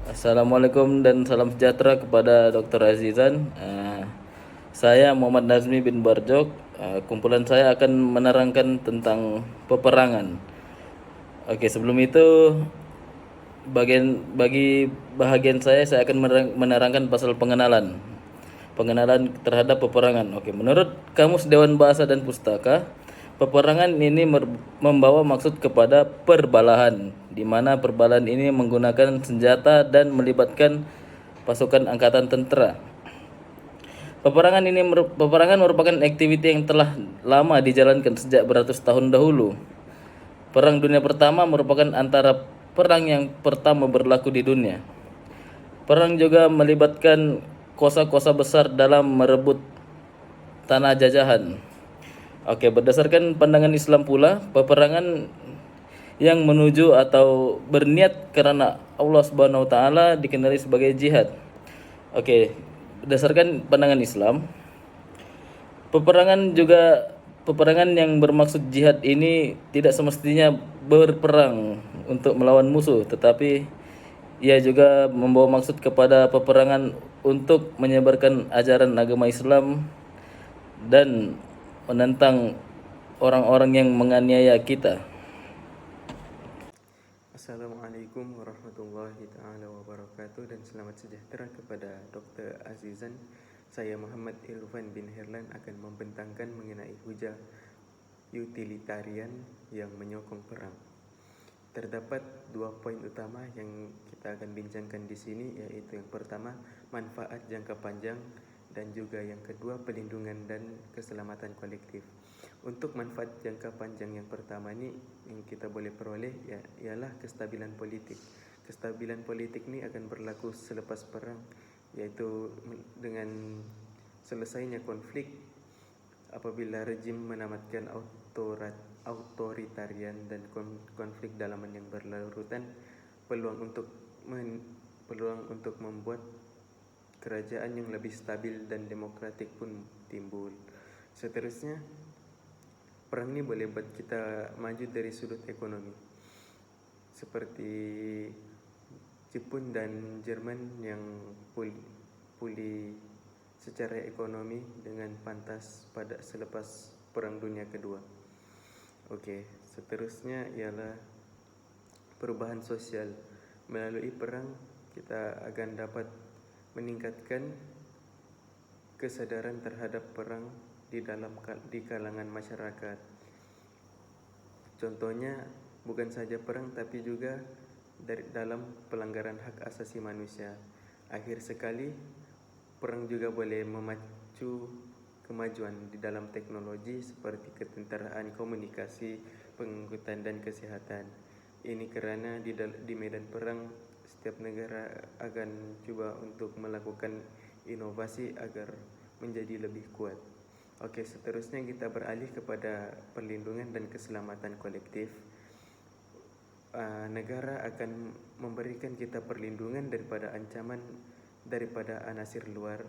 Assalamualaikum dan salam sejahtera kepada Dr. Azizan. Saya Muhammad Nazmi bin Barjok. Kumpulan saya akan menerangkan tentang peperangan. Oke, sebelum itu bagi bahagian saya akan menerangkan pasal pengenalan. Pengenalan terhadap peperangan. Oke, menurut Kamus Dewan Bahasa dan Pustaka, peperangan ini membawa maksud kepada perbalahan, di mana perbalahan ini menggunakan senjata dan melibatkan pasukan angkatan tentara. Peperangan merupakan aktiviti yang telah lama dijalankan sejak beratus tahun dahulu. Perang Dunia Pertama merupakan antara perang yang pertama berlaku di dunia. Perang juga melibatkan kuasa-kuasa besar dalam merebut tanah jajahan. Oke, berdasarkan pandangan Islam pula, peperangan yang menuju atau berniat karena Allah Subhanahu wa taala dikenali sebagai jihad. Oke, berdasarkan pandangan Islam, peperangan yang bermaksud jihad ini tidak semestinya berperang untuk melawan musuh, tetapi ia juga membawa maksud kepada peperangan untuk menyebarkan ajaran agama Islam dan menentang orang-orang yang menganiaya kita. Assalamualaikum warahmatullahi taala wabarakatuh dan selamat sejahtera kepada Dr. Azizan. Saya Muhammad Irfan bin Herlan akan membentangkan mengenai hujah utilitarian yang menyokong perang. Terdapat dua poin utama yang kita akan bincangkan di sini, yaitu yang pertama manfaat jangka panjang dan juga yang kedua pelindungan dan keselamatan kolektif. Untuk manfaat jangka panjang yang pertama ini yang kita boleh peroleh ialah kestabilan politik. Kestabilan politik ini akan berlaku selepas perang, yaitu dengan selesainya konflik apabila rejim menamatkan authoritarian dan konflik dalaman yang berlarutan, peluang untuk membuat kerajaan yang lebih stabil dan demokratik pun timbul. Seterusnya, perang ini boleh buat kita maju dari sudut ekonomi, seperti Jepun dan Jerman yang pulih secara ekonomi dengan pantas pada selepas Perang Dunia Kedua. Oke, seterusnya ialah perubahan sosial. Melalui perang kita akan dapat meningkatkan kesadaran terhadap perang di kalangan masyarakat. Contohnya bukan saja perang tapi juga dalam pelanggaran hak asasi manusia. Akhir sekali, perang juga boleh memacu kemajuan di dalam teknologi seperti ketenteraan, komunikasi, pengangkutan dan kesehatan. Ini kerana di medan perang setiap negara akan cuba untuk melakukan inovasi agar menjadi lebih kuat. Oke, seterusnya kita beralih kepada perlindungan dan keselamatan kolektif. Negara akan memberikan kita perlindungan daripada ancaman daripada anasir luar.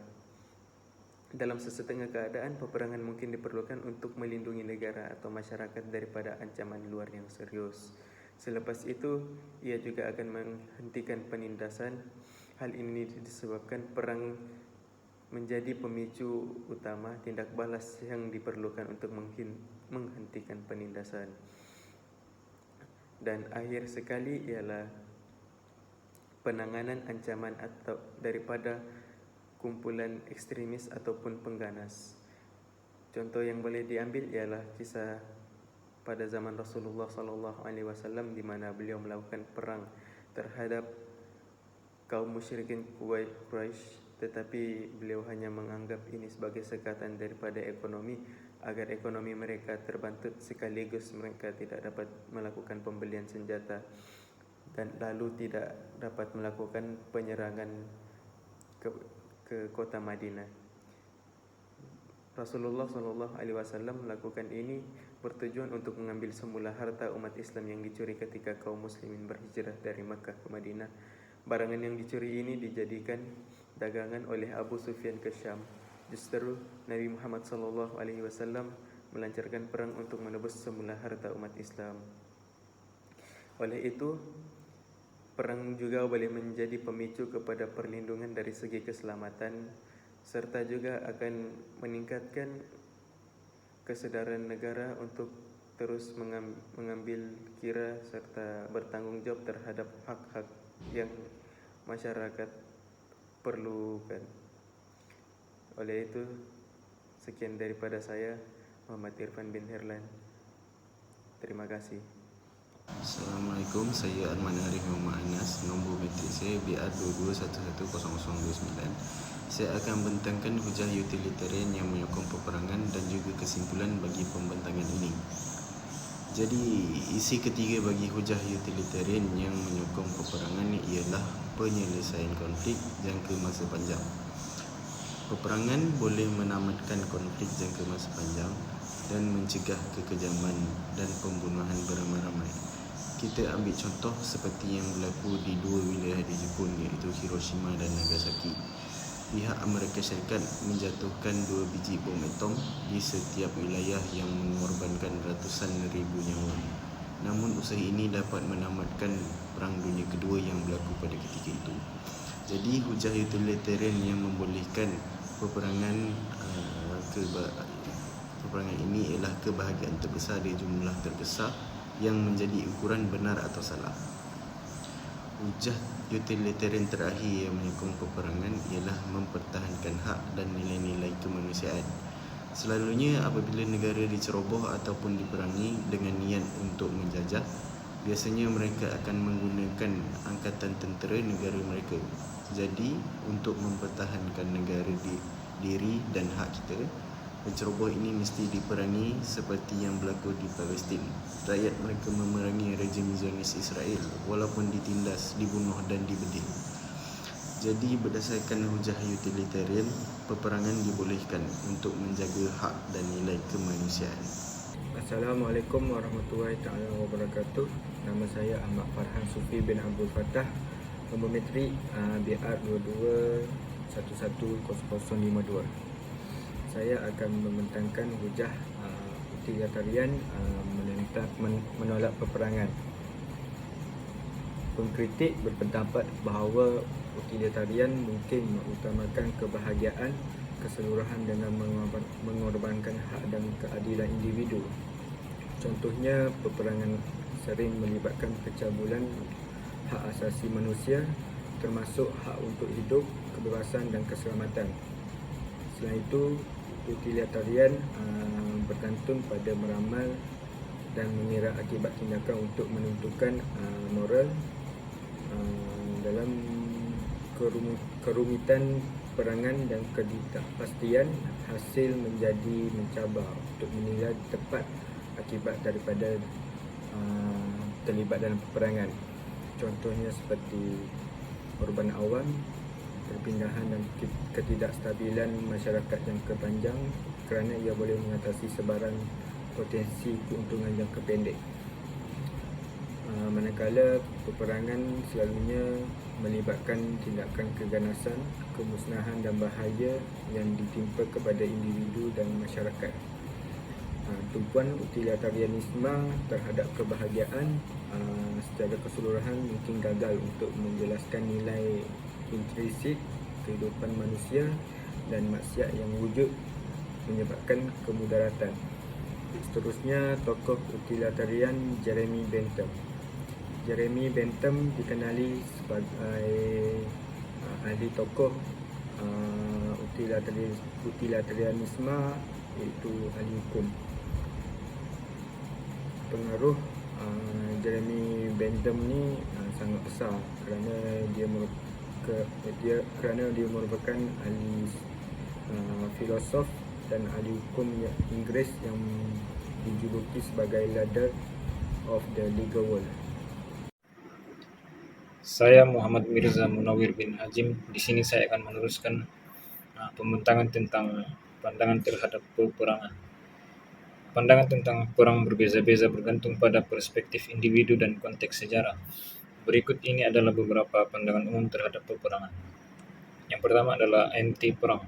Dalam sesetengah keadaan, peperangan mungkin diperlukan untuk melindungi negara atau masyarakat daripada ancaman luar yang serius. Selepas itu, ia juga akan menghentikan penindasan. Hal ini disebabkan perang menjadi pemicu utama tindak balas yang diperlukan untuk menghentikan penindasan. Dan akhir sekali ialah penanganan ancaman atau daripada kumpulan ekstremis ataupun pengganas. Contoh yang boleh diambil ialah kisah pada zaman Rasulullah SAW di mana beliau melakukan perang terhadap kaum musyrikin Quraisy, tetapi beliau hanya menganggap ini sebagai sekatan daripada ekonomi agar ekonomi mereka terbantut, sekaligus mereka tidak dapat melakukan pembelian senjata dan lalu tidak dapat melakukan penyerangan ke kota Madinah. Rasulullah SAW melakukan ini bertujuan untuk mengambil semula harta umat Islam yang dicuri ketika kaum muslimin berhijrah dari Makkah ke Madinah. Barangan yang dicuri ini dijadikan dagangan oleh Abu Sufyan ke Syam. Justru Nabi Muhammad SAW melancarkan perang untuk menebus semula harta umat Islam. Oleh itu, Perang juga boleh menjadi pemicu kepada perlindungan dari segi keselamatan, serta juga akan meningkatkan kesedaran negara untuk terus mengambil kira serta bertanggungjawab terhadap hak-hak yang masyarakat perlukan. Oleh itu, sekian daripada saya, Muhammad Irfan bin Herlan. Terima kasih. Assalamualaikum, saya Arman Arif Muhammad Anas. Nombor metrik saya BR22110029. Saya akan membentangkan hujah utilitarian yang menyokong peperangan dan juga kesimpulan bagi pembentangan ini. Jadi, isi ketiga bagi hujah utilitarian yang menyokong peperangan ialah penyelesaian konflik jangka masa panjang. Peperangan boleh menamatkan konflik jangka masa panjang dan mencegah kekejaman dan pembunuhan beramai-ramai. Kita ambil contoh seperti yang berlaku di dua wilayah di Jepun, iaitu Hiroshima dan Nagasaki. Pihak Amerika Syarikat menjatuhkan 2 biji bom atom di setiap wilayah yang mengorbankan ratusan ribu nyawa. Namun usaha ini dapat menamatkan Perang Dunia Kedua yang berlaku pada ketika itu. Jadi hujah utilitarian yang membolehkan peperangan ini ialah kebahagiaan terbesar di jumlah terbesar yang menjadi ukuran benar atau salah. Hujah utilitarian terakhir yang menyokong peperangan ialah mempertahankan hak dan nilai-nilai kemanusiaan. Selalunya apabila negara diceroboh ataupun diperangi dengan niat untuk menjajah, biasanya mereka akan menggunakan angkatan tentera negara mereka. Jadi, untuk mempertahankan negara diri dan hak kita, penceroboh ini mesti diperangi seperti yang berlaku di Palestin. Rakyat mereka memerangi rejim Zionis Israel walaupun ditindas, dibunuh dan dibedil. Jadi berdasarkan hujah utilitarian, peperangan dibolehkan untuk menjaga hak dan nilai kemanusiaan. Assalamualaikum warahmatullahi wabarakatuh. Nama saya Ahmad Farhan Sufi bin Abdul Fattah. Nombor metrik BR22110052. Saya akan membentangkan hujah utilitarian menolak peperangan. Pengkritik berpendapat bahawa utilitarian mungkin mengutamakan kebahagiaan keseluruhan dengan mengorbankan hak dan keadilan individu. Contohnya, peperangan sering melibatkan pencabulan hak asasi manusia, termasuk hak untuk hidup, kebebasan dan keselamatan. Selain itu, utilitarian bergantung pada meramal dan mengira akibat tindakan untuk menentukan moral dalam kerumitan perangan dan ketidakpastian hasil menjadi mencabar untuk menilai tepat akibat daripada terlibat dalam peperangan. Contohnya seperti korban awam, perpindahan dan ketidakstabilan masyarakat jangka panjang kerana ia boleh mengatasi sebarang potensi keuntungan jangka pendek. Manakala peperangan selalunya melibatkan tindakan keganasan, kemusnahan dan bahaya yang ditimpa kepada individu dan masyarakat. Tumpuan utilitarianisme terhadap kebahagiaan secara keseluruhan mungkin gagal untuk menjelaskan nilai intrinsik kehidupan manusia dan maksiat yang wujud menyebabkan kemudaratan. Seterusnya, tokoh utilitarian Jeremy Bentham. Jeremy Bentham dikenali sebagai ahli tokoh utilitarianisme, iaitu ahli hukum. Pengaruh Jeremy Bentham ni sangat besar kerana dia merupakan ahli filosof dan ahli hukum Inggeris yang dijuluki sebagai Ladder of the Legal World. Saya Muhammad Mirza Munawir bin Hajim. Di sini saya akan meneruskan pembentangan tentang pandangan terhadap peperangan. Pandangan tentang perang berbeza-beza bergantung pada perspektif individu dan konteks sejarah. Berikut ini adalah beberapa pandangan umum terhadap peperangan. Yang pertama adalah anti-perang.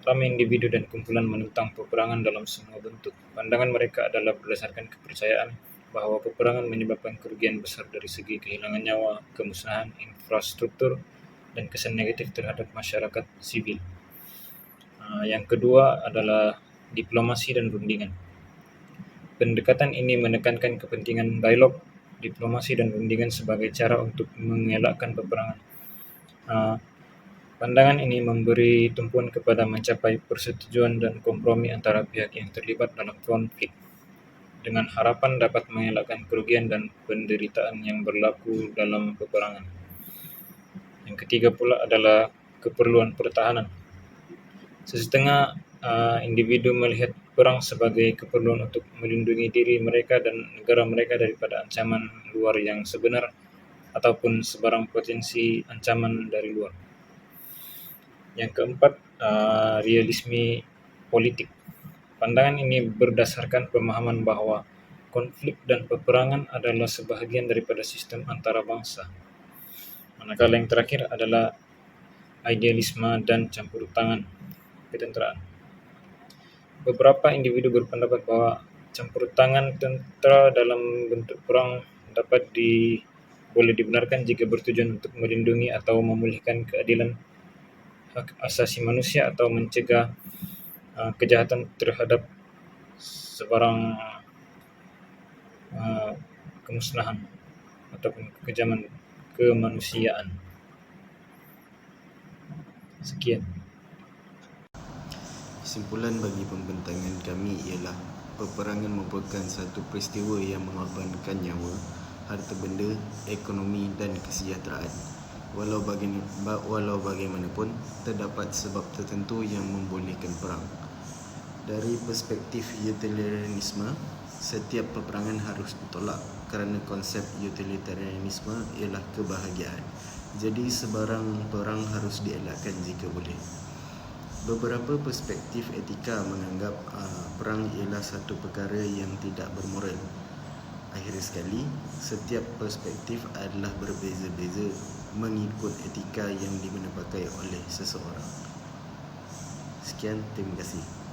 Ramai individu dan kumpulan menentang peperangan dalam semua bentuk. Pandangan mereka adalah berdasarkan kepercayaan bahwa peperangan menyebabkan kerugian besar dari segi kehilangan nyawa, kemusnahan infrastruktur, dan kesan negatif terhadap masyarakat sivil. Yang kedua adalah diplomasi dan rundingan. Pendekatan ini menekankan kepentingan dialog, diplomasi, dan rundingan sebagai cara untuk mengelakkan peperangan. Pandangan ini memberi tumpuan kepada mencapai persetujuan dan kompromi antara pihak yang terlibat dalam konflik, dengan harapan dapat mengelakkan kerugian dan penderitaan yang berlaku dalam peperangan. Yang ketiga pula adalah keperluan pertahanan. Sesetengah individu melihat perang sebagai keperluan untuk melindungi diri mereka dan negara mereka daripada ancaman luar yang sebenar ataupun sebarang potensi ancaman dari luar. Yang keempat, realisme politik. Pandangan ini berdasarkan pemahaman bahwa konflik dan peperangan adalah sebahagian daripada sistem antarabangsa. Manakala yang terakhir adalah idealisme dan campur tangan ketenteraan. Beberapa individu berpendapat bahwa campur tangan tentera dalam bentuk perang dapat boleh dibenarkan jika bertujuan untuk melindungi atau memulihkan keadilan hak asasi manusia atau mencegah kejahatan terhadap sebarang kemusnahan ataupun kekejaman kemanusiaan. Sekian. Kesimpulan bagi pembentangan kami ialah peperangan merupakan satu peristiwa yang mengorbankan nyawa, harta benda, ekonomi dan kesejahteraan. Walau bagaimanapun, terdapat sebab tertentu yang membolehkan perang. Dari perspektif utilitarianisme, setiap peperangan harus ditolak kerana konsep utilitarianisme ialah kebahagiaan. Jadi sebarang perang harus dielakkan jika boleh. Beberapa perspektif etika menganggap perang ialah satu perkara yang tidak bermoral. Akhir sekali, setiap perspektif adalah berbeza-beza mengikut etika yang dimana pakai oleh seseorang. Sekian, terima kasih.